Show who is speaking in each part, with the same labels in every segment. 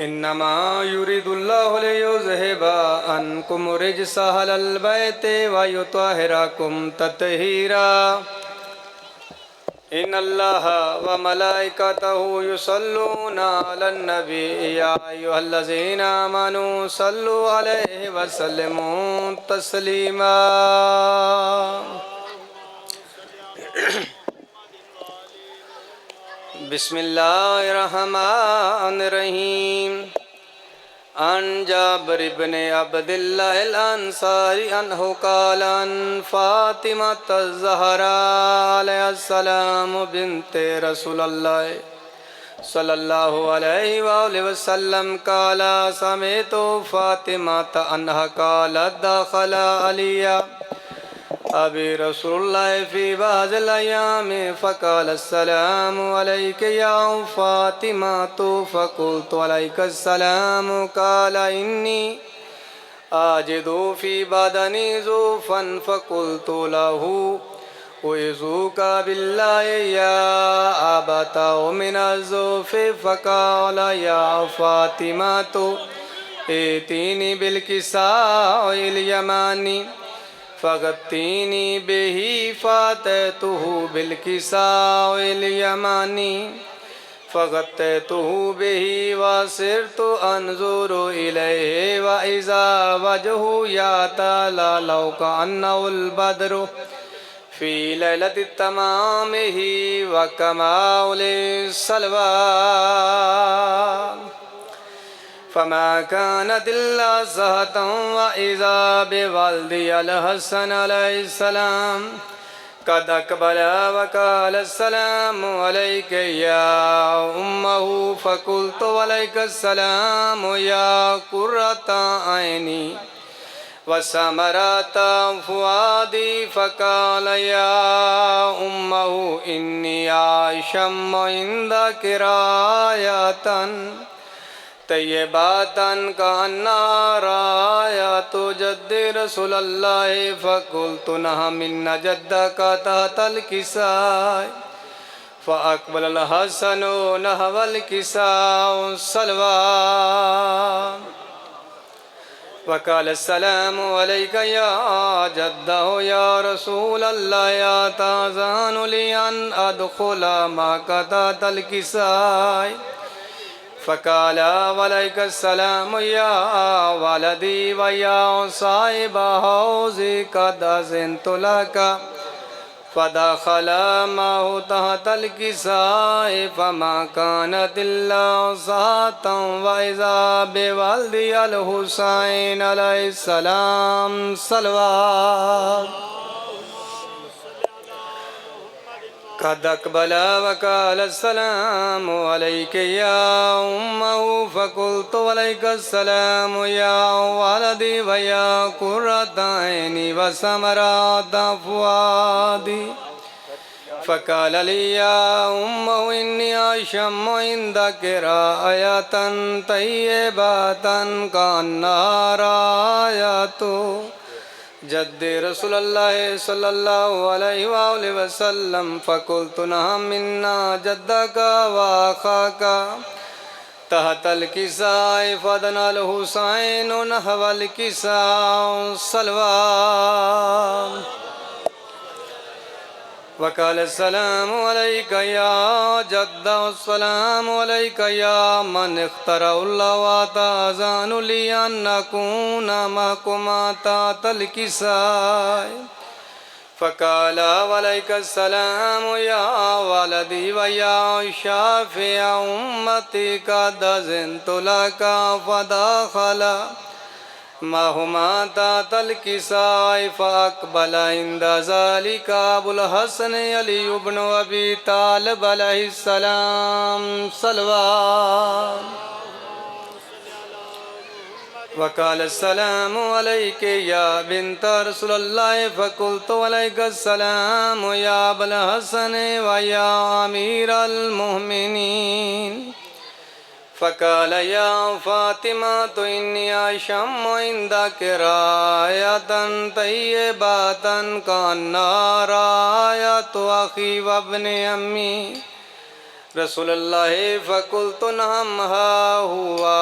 Speaker 1: इन्नमा युरिदुल्लाहु लियुज़हिबा अन्कुम रिज्स अहलल बैति व युत्वहिरकुम तत्हीरा। इन्नल्लाह व मलाइकतहु युसल्लूना अलन नबी या अय्युहल्लज़ीना आमनू सल्लु अलैहि व सल्लिमू तस्लीमा। बिस्मिल्लाहिर्रहमानिर्रहीम। अन जाबिर इब्न अब्दिल्लाह अल-अंसारी अन्हु क़ाला अन फ़ातिमत ज़हरा अलैहिस्सलाम बिन्ते रसूलिल्लाह सल्लल्लाहु अलैहि वसल्लम क़ाला समिअतु फ़ातिमत अन्हा क़ालत दख़ला अलिया अबी रसूलुल्लाह फ़ी बाज़िल अय्यामि फ़क़ाल अस्सलामु अलैका या फ़ातिमतु फ़क़ुल्तु अलैका अस्सलाम क़ाल इन्नी आजिदु फ़ी बदनी ज़ुफ़न फ़क़ुल्तु लहू उइज़ुका बिल्लाहि या अबतौ मिनज़्ज़ुफ़ि फ़क़ाल या फ़ातिमतु इतीनी बिलकिसाइल यमानी फ़ग़त्तीनी बिही फ़ातैतुहु बिलकिसाइल यमानी फ़ग़त्तैतुहु बिही वसिरतु अनज़ुरु इलैहि व इज़ा वजहु यतलअलौ कअन्नहुल बद्रु फ़ी लैलति तमामिही व कमालिस सलवा। फमा कानत इल्ला ज़हतन व इज़ा बिवल्दी अल-हसन अलैहिस्सलाम क़द अक़बला व क़ाल अस्सलामु अलैका या उम्महु फ़क़ुल्तु अलैका अस्सलामु या क़ुर्रता ऐनी व समरता फ़ुआदी फ़क़ाल या उम्महु इन्नी आशम्मु इंदक रायतन तय्यबातन कअन्ना रायतु जद्दि रसूलिल्लाह फ़क़ुल्तु नअम इन्न जद्दक तहतल किसाय फ़अक़बलल हसनु नहवल किसाउ सलवा वक़ाल अस्सलामु अलैका या जद्दहु या रसूलल्लाह अतज़ानु ली अन अदख़ुला मअका तहतल किसाय फ़क़ाल वलैका अस्सलाम या वलदी व या साहिब हौज़ि क़द अज़िनतु लका फ़दख़ला मअहु तहतल किसाइ फ़मा कानत इल्ला ज़हतन व इज़ा बिवल्दी अल-हुसैन अलैहिस्सलाम सलवात। क़द अक़बला व क़ाल अस्सलामु अलैका या उम्महु फ़क़ुल्तु अलैका अस्सलामु या वलदी व या क़ुर्रता ऐनी व समरता फ़ुआदी फ़क़ाल ली या उम्महु इन्नी अशम्मु इंदक रायतन तय्यबतन कअन्ना रायतु जद्दि रसूलुल्लाह सल्लल्लाहु अलैहि वसल्लम फ़क़ुल्तु नअम इन्ना जद्दक व अख़ाका तहतल किसाइ फ़दनल हुसैनु नहवल किसाउ सलवा। वक़ाल अस्सलामु अलैका या जद्द अस्सलामु अलैका या मन इख़्तरअल्लाह व तज़ानु ली अन नकूना मअकुमा तहतल किसाय फ़क़ाल वलैका अस्सलामु या वलदी व या शाफ़िअ उम्मती क़द अज़िनतु लका फ़दख़ला मअहुमा तहतल किसाइ फ़अक़बल इंद ज़ालिका अबुल हसन अली इब्न अबी तालिब अलैहिस्सलाम सलवात। वक़ाल अस्सलामु अलैका या बिन्त रसूलिल्लाह फ़क़ुल्तु अलैका अस्सलामु या अबुल हसन व या अमीरल मुमिनीन फ़क़ाल या फ़ातिमतु इन्नी अशम्मु इंदक रायतन तय्यबतन कअन्ना रायतु अख़ी व इब्नि अम्मी रसूलुल्लाह फ़क़ुल्तु नअम हा हुवा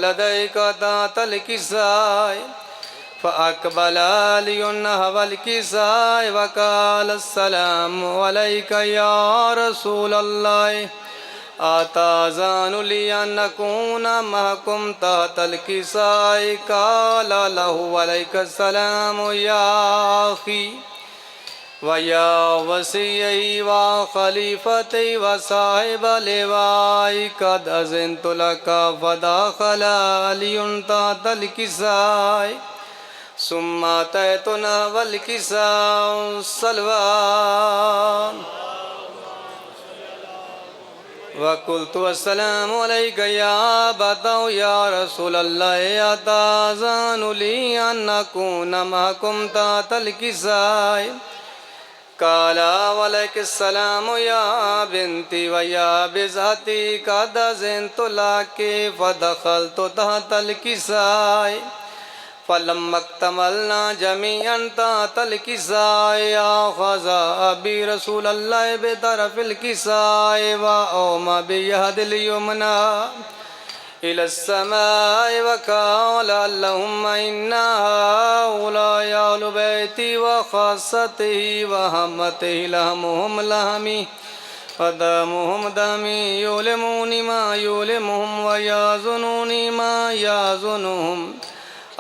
Speaker 1: لديك تحت الكساء فأقبل علي نحو الكساء وقال السلام عليك يا رسول الله أتأذن لي أن أكون معكم تحت الكساء قال له عليك السلام يا أخي ويا وصي وخليفتي وصاحب لواء قد أذنت لك فدخل علي تحت الكساء ثم أتيتنا والكساء سلوان وقلت السلام عليك يا أبا يا رسول الله أتأذن لي أن أكون معكم تحت الكساء قال وعليك السلام يا بنتي ويا بزهتي قد أذنت لك فدخلت تحت الكساء فلما اكتملنا جميعا تحت الكساء أخذ أبي رسول الله بطرف الكساء وأومى بيده اليمنى إلى السماء وقال اللهم إن هؤلاء أهل بيتي وخاصته وهمته لهمهم لهمي ودمهم دمي يؤلموني ما يؤلمهم ويحزنوني ما يحزنهم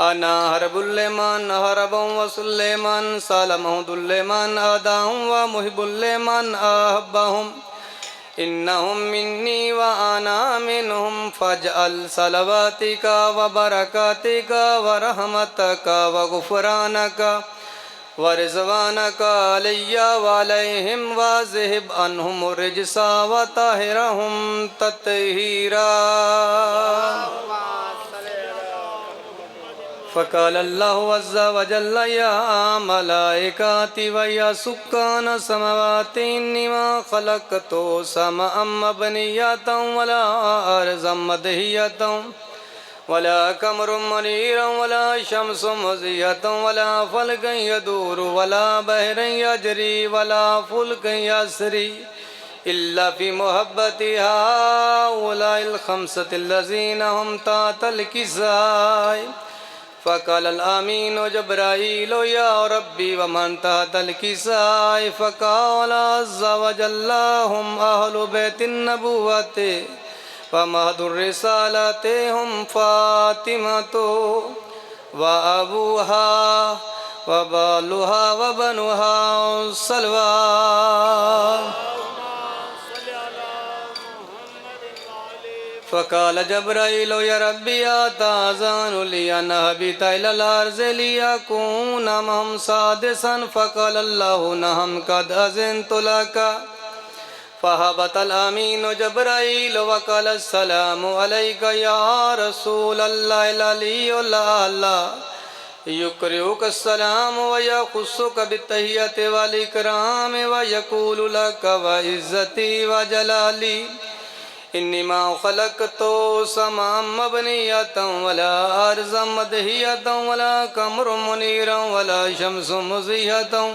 Speaker 1: أنا هرب لمن هربهم وسليمان سالمه لمن أداهم ومحب لمن أحبهم إنهم مني وأنا منهم فاجعل صلواتك وبركاتك ورحمتك وغفرانك ورضوانك علي وعليهم واذهب عنهم الرجس وطهرهم تطهيرا فقال الله عز وجل يا ملائكتي ويا سكان السماوات إني ما خلقت سماء مبنية ولا أرضا مدهية ولا قمر منيرا ولا شمس مضية ولا فلك يدور ولا بحر يجري ولا فلك يسري إلا في محبة هؤلاء الخمسة الذين هم تحت الكساء فقال الأمين جبرائيل يا ربي ومن تحت الكساء فقال عز وجل هم أهل بيت النبوة ومهد الرسالة هم فاطمة وأبوها وبالها وبنوها سلوى فقال جبرائيل يا ربي أتأذن لي أن أهبط إلى الأرض ليكون معهم سادسا فقال الله نعم قد أذنت لك فهبط الأمين جبرائيل وقال السلام عليك يا رسول الله العلي الأعلى يقرئك السلام ويخصك بالتحية والإكرام ويقول لك وعزتي وجلالي إني ما خلقت سماء مبنية ولا أرضا مدهية ولا قمر منيرا ولا شمس مضيئة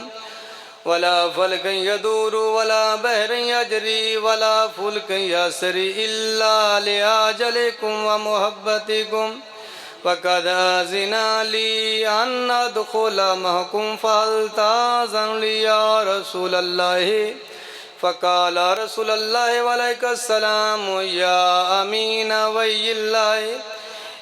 Speaker 1: ولا فلك يدور ولا بحر يجري ولا فلك يسري إلا لأجلكم ومحبتكم وقد أذن لي أن أدخل معكم فلتأذن لي يا رسول الله فقال رسول الله وعليك السلام يا أمين وي الله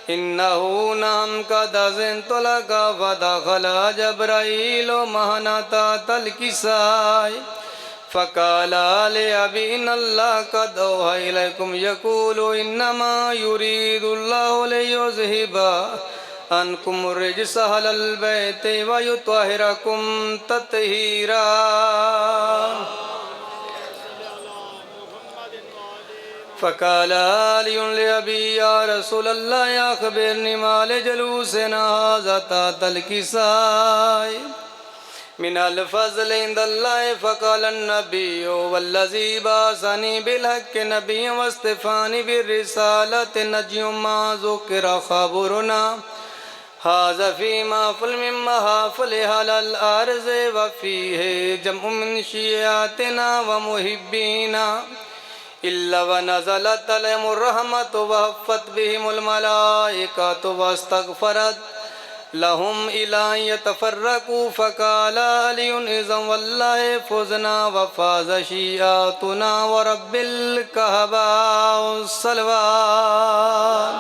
Speaker 1: إنه نعم قد أذنت لك فدخل جبرائيل معنا تحت الكساء فقال لأبي إن الله قد أوحى إليكم يقول إنما يريد الله ليذهب عنكم الرجس أهل البيت ويطهركم تطهيرا فقال علي لأبي يا رسول الله أخبرني ما لجلوسنا هذا تحت الكساء من الفضل عند الله فقال النبي والذي بعثني بالحق نبيا واصطفاني بالرسالة نجي ما ذكر خبرنا هذا في محفل من محافل على الأرض وفيه جمع من شيعتنا ومحبينا इल्ला व नज़लत अलैहिमुर रहमतु व हफ़्फ़त बिहिमुल मलाइकतु वस्तग़फ़रत लहुम इला यतफ़र्रक़ू फ़क़ाला अलियुन इज़न वल्लाहि फ़ुज़ना व फ़ाज़ शियातुना व रब्बिल कहबा सलवात।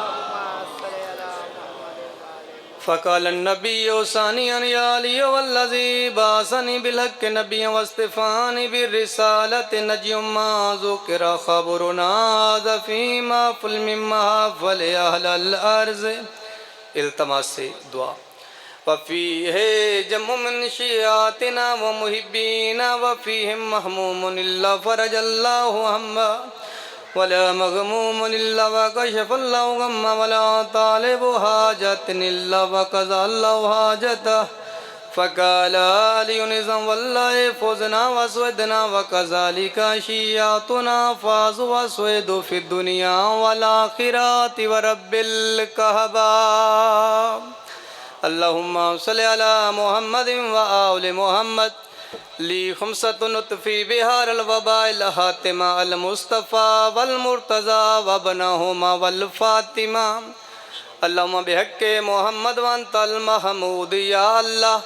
Speaker 1: फ़क़ाल नबिय्यु सानियन या अली वल्लज़ी बाअसनी बिल-हक़्क़ि नबिय्यन वस्तिफ़ानी बिर्रिसालति नज्युम मा ज़ुकिरा ख़बरुना हाज़ा फ़ीमा फ़ुल मिन महफ़िल अहलिल अर्ज़। इल्तमास से दुआ। वफ़ीहि जम्मु मिन शियातिना व मुहिब्बीना वफ़ीहिम महमूमुन इल्ला फ़रजल्लाहु हम्मा वला मग़मूमुन इल्ला वकशफ़ल्लाहु गम्मा वला तालिबु हाजतिन इल्ला वक़ज़अल्लाहु हाजतह। फ़क़ाल अलियुन इज़न वल्लाहि फ़ुज़ना वस्वदना वकज़ालिका शियातुना फ़ाज़ु वस्वदु फ़िद्दुनिया वल आख़िरति व रब्बिल कहबा। अल्लाहुम्मा सल्लि अला मुहम्मदिन व आलि मुहम्मद ली खुमसतुन उत्फ़ी बिहारल वबाइल हातिमा अल मुस्तफ़ा वल मुर्तज़ा वबनहुमा वल फ़ातिमा। अल्लाहुम्मा बिहक़्क़ि मुहम्मद व अंतल महमूद या अल्लाह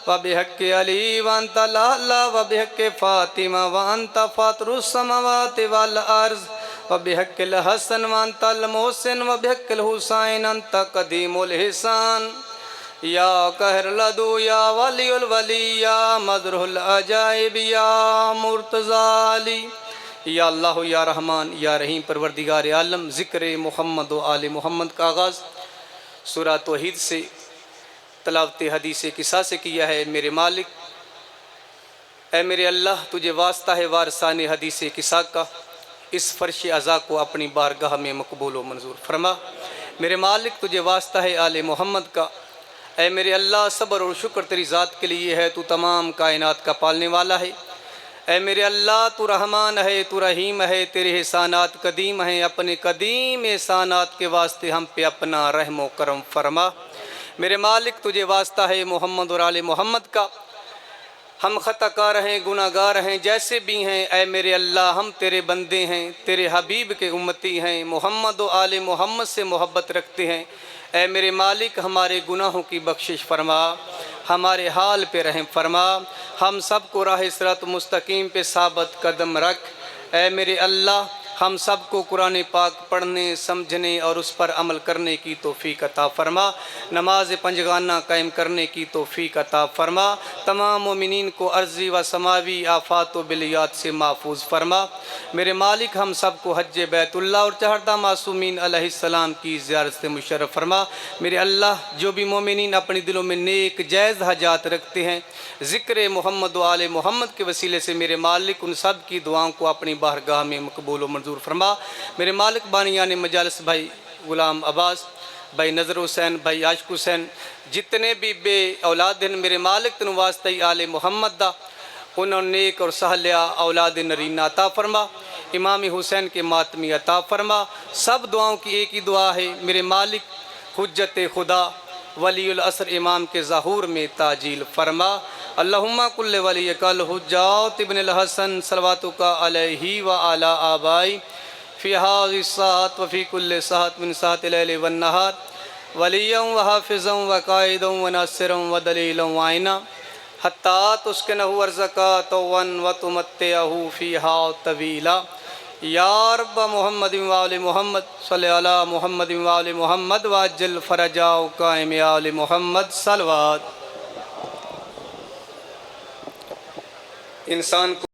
Speaker 1: व बिहक़्क़ि अली व अंतल अला व बिहक़्क़ि फ़ातिमा व अंत फ़ातिरुस समावाति वल अर्ज़ व बिहक़्क़िल हसन व अंतल मोहसिन व बिहक़्क़िल हुसैन अंत क़दीमुल हिसान या कहर लदू या वलीउल वली या मज़रुल अजाइब या मुर्तज़ाली। या अल्लाह या रहमान या रहीम परवरदिगार आलम। ज़िक्र मुहम्मद व आले मुहम्मद का आगाज़ सूरा तौहीद से तलावत हदीस किस्सा से किया है। मेरे मालिक ऐ मेरे अल्लाह तुझे वास्ता है वारसाने हदीस किस्सा का, इस फ़र्श अज़ा को अपनी बारगाह में मकबूल व मंजूर फरमा। मेरे मालिक तुझे वास्ता है आले मोहम्मद का, ऐ मेरे अल्लाह सब्र और शुक्र तेरी ज़ात के लिए है, तू तमाम कायनात का पालने वाला है। ऐ मेरे अल्लाह तू रहमान है, तू रहीम है, तेरे एहसानात कदीम हैं, अपने कदीम एहसानात के वास्ते हम पे अपना रहम व करम फरमा। मेरे मालिक तुझे वास्ता है मोहम्मद और आले मोहम्मद का, हम ख़ताकार हैं गुनाहगार हैं जैसे भी हैं, ऐ मेरे अल्लाह हम तेरे बंदे हैं, तेरे हबीब के उम्मती हैं, मोहम्मद और आले मोहम्मद से मोहब्बत रखते हैं। ऐ मेरे मालिक हमारे गुनाहों की बख्शिश फरमा, हमारे हाल पे रहम फरमा, हम सब को राह सिरात मुस्तकीम पे साबित कदम रख। ऐ मेरे अल्लाह हम सब को कुरान पाक पढ़ने समझने और उस पर अमल करने की तौफ़ीक अता फ़रमा, नमाज पंजगाना कायम करने की तौफ़ीक अता फ़रमा, तमाम मोमिनीन को अर्ज़ी व समावी आफ़ात व बिलियात से महफूज फ़रमा। मेरे मालिक हम सब को हज बैतुल्लाह और चहरदा मासूमीन अलैहिस्सलाम की ज़ियारत से मुशर्रफ फरमा। मेरे अल्लाह जो भी मोमिनीन अपने दिलों में नेक जायज़ हजात रखते हैं, ज़िक्र मोहम्मद व आले मोहम्मद के वसीले से मेरे मालिक उन सब की दुआओं को अपनी बारगाह में मकबूल व मंजूर फरमा। मेरे मालिक बानियान मजालिस भाई गुलाम अब्बास भाई नज़र हुसैन भाई आशिक हुसैन जितने भी बे औलाद हैं, मेरे मालिक तन वास्ते आले मोहम्मद दा उन्होंने नेक और सहलिया औलाद नरीना अता फरमा, इमाम हुसैन के मातमी अता फरमा। सब दुआओं की एक ही दुआ है, मेरे मालिक हुज्जत खुदा वलीउल असर इमाम के ज़हूर में ताजील फरमा। अल्लाहुम्मा कुल्ले वली कल हुज्जात इब्नुल हसन सलवातुका अलैहि व अला आबाई फ़ी हाज़िहि साअत व फ़ी कुल्लि साअत मिन साअतिल लैल वन नहार वलिय्यन व हाफ़िज़न व क़ाइदन व नासिरन व दलीलन व आइना हत्ता तुस्किनहु अर्ज़क़तवन व तुमत्तिअहु फ़ीहा तवीला। या रब्ब मुहम्मदिन व आले मुहम्मद सल्लि अला मुहम्मदिन व आले मुहम्मद व अज्जिल फ़रजाओ क़ाइम आले मुहम्मद सलवात। इंसान को